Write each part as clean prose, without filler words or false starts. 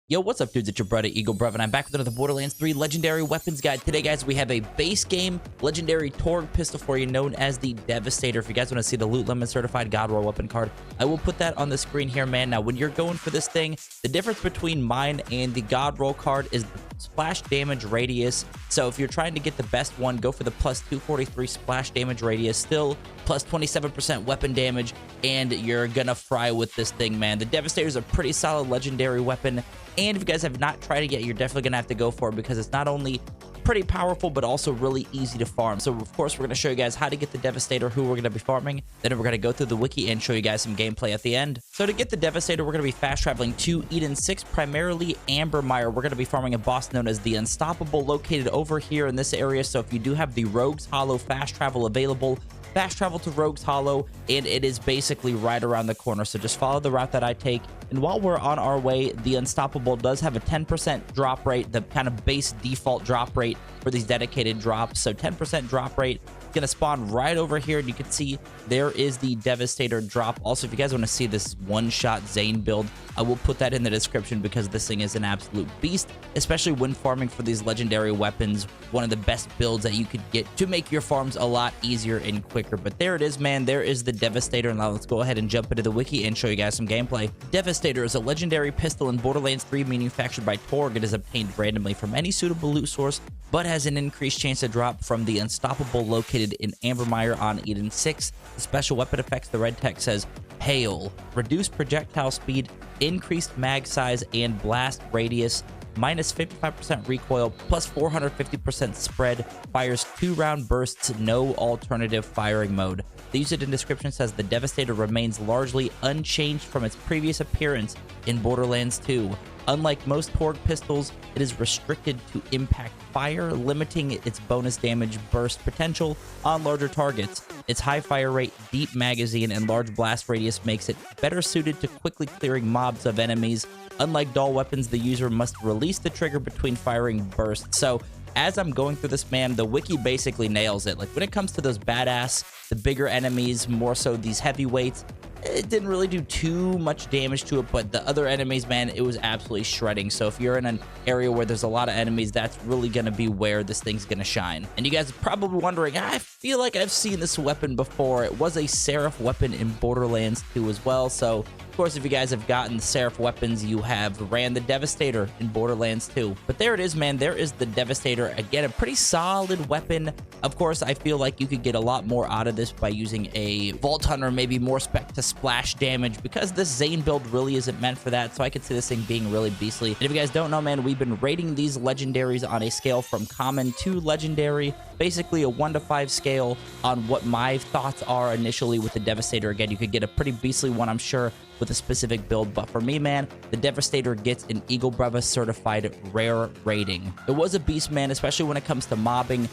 Yo, what's up, dudes? It's your brother, Eagle Brev, and I'm back with another Borderlands 3 Legendary Weapons Guide. Today, guys, we have a base game Legendary Torg pistol for you, known as the Devastator. If you guys want to see the Loot Lemon Certified God Roar weapon card, I will put that on the screen here, man. Now, when you're going for this thing, the difference between mine and the God Roll card is the splash damage radius. So if you're trying to get the best one, go for the plus 243 splash damage radius, still plus 27% weapon damage, and you're gonna fry with this thing, man. The Devastator is a pretty solid legendary weapon, and if you guys have not tried it yet, you're definitely gonna have to go for it because it's not only pretty powerful but also really easy to farm. So of course, we're going to show you guys how to get the Devastator, who we're going to be farming, then we're going to go through the wiki and show you guys some gameplay at the end. So to get the Devastator, we're going to be fast traveling to Eden 6, primarily Ambermire. We're going to be farming a boss known as the Unstoppable, located over here in this area. So if you do have the Rogue's Hollow fast travel available, fast travel to Rogue's Hollow, and it is basically right around the corner. So just follow the route that I take. And while we're on our way, the Unstoppable does have a 10% drop rate, the kind of base default drop rate for these dedicated drops. So 10% drop rate, gonna spawn right over here, and you can see there is the Devastator drop. Also, if you guys want to see this one-shot Zane build, I will put that in the description because this thing is an absolute beast, especially when farming for these legendary weapons. One of the best builds that you could get to make your farms a lot easier and quicker. But there it is, man. There is the Devastator. Now let's go ahead and jump into the wiki and show you guys some gameplay. Devastator is a legendary pistol in Borderlands 3 manufactured by Torg. It is obtained randomly from any suitable loot source, but has an increased chance to drop from the Unstoppable located in Ambermire on Eden 6. The special weapon effects, the red text says, Hail, reduced projectile speed, increased mag size and blast radius, minus 55% recoil, plus 450% spread, fires 2-round bursts, no alternative firing mode. The usage and description says the Devastator remains largely unchanged from its previous appearance in Borderlands 2. Unlike most Torg pistols, it is restricted to impact fire, limiting its bonus damage burst potential on larger targets. Its high fire rate, deep magazine, and large blast radius makes it better suited to quickly clearing mobs of enemies. Unlike dull weapons, the user must release the trigger between firing bursts. So as I'm going through this, man, the wiki basically nails it. Like, when it comes to those badass, the bigger enemies, more so these heavyweights, it didn't really do too much damage to it, but the other enemies, man, it was absolutely shredding. So if you're in an area where there's a lot of enemies, that's really going to be where this thing's going to shine. And you guys are probably wondering, I feel like I've seen this weapon before. It was a Seraph weapon in Borderlands 2 as well. So of course, if you guys have gotten the Seraph weapons, you have ran the Devastator in Borderlands 2. But there it is, man. There is the Devastator. Again, a pretty solid weapon. Of course, I feel like you could get a lot more out of this by using a Vault Hunter, maybe more spec to splash damage, because this Zane build really isn't meant for that. So I could see this thing being really beastly. And if you guys don't know, man, we've been rating these legendaries on a scale from common to legendary, basically a 1 to 5 scale on what my thoughts are initially with the Devastator. Again, you could get a pretty beastly one, I'm sure, with a specific build, but for me, man, the Devastator gets an Eagle Breva certified rare rating. It was a beast, man, especially when it comes to mobbing,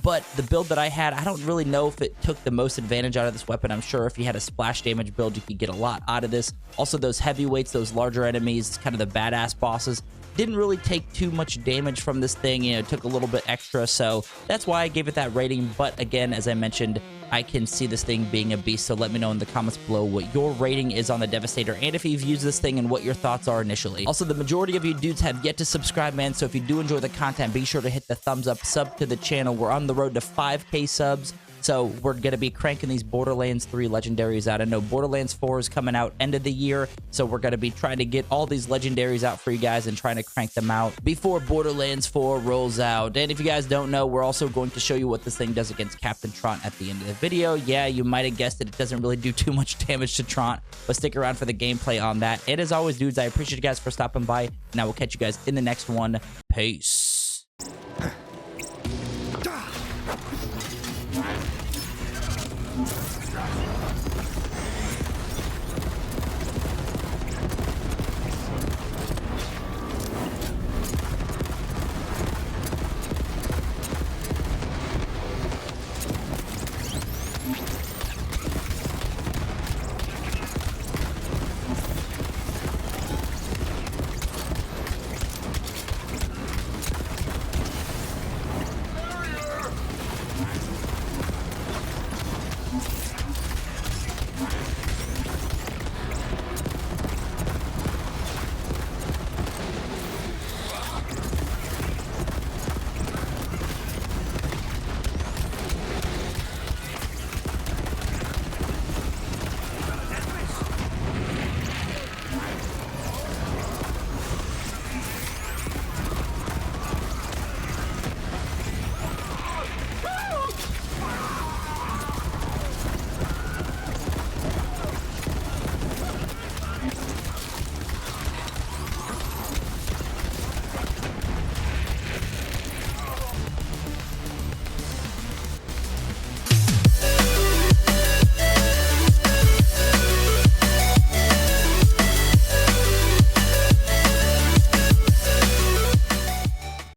but the build that I had, I don't really know if it took the most advantage out of this weapon. I'm sure if you had a splash damage build, you could get a lot out of this. Also, those heavyweights, those larger enemies, kind of the badass bosses, didn't really take too much damage from this thing. You know, it took a little bit extra, so that's why I gave it that rating. But again, as I mentioned, I can see this thing being a beast, so let me know in the comments below what your rating is on the Devastator and if you've used this thing and what your thoughts are initially. Also, the majority of you dudes have yet to subscribe, man, so if you do enjoy the content, be sure to hit the thumbs up, sub to the channel. We're on the road to 5K subs. So we're going to be cranking these Borderlands 3 legendaries out. I know Borderlands 4 is coming out end of the year, so we're going to be trying to get all these legendaries out for you guys and trying to crank them out before Borderlands 4 rolls out. And if you guys don't know, we're also going to show you what this thing does against Captain Trant at the end of the video. Yeah, you might have guessed it doesn't really do too much damage to Trant, but stick around for the gameplay on that. And as always, dudes, I appreciate you guys for stopping by, and I will catch you guys in the next one. Peace.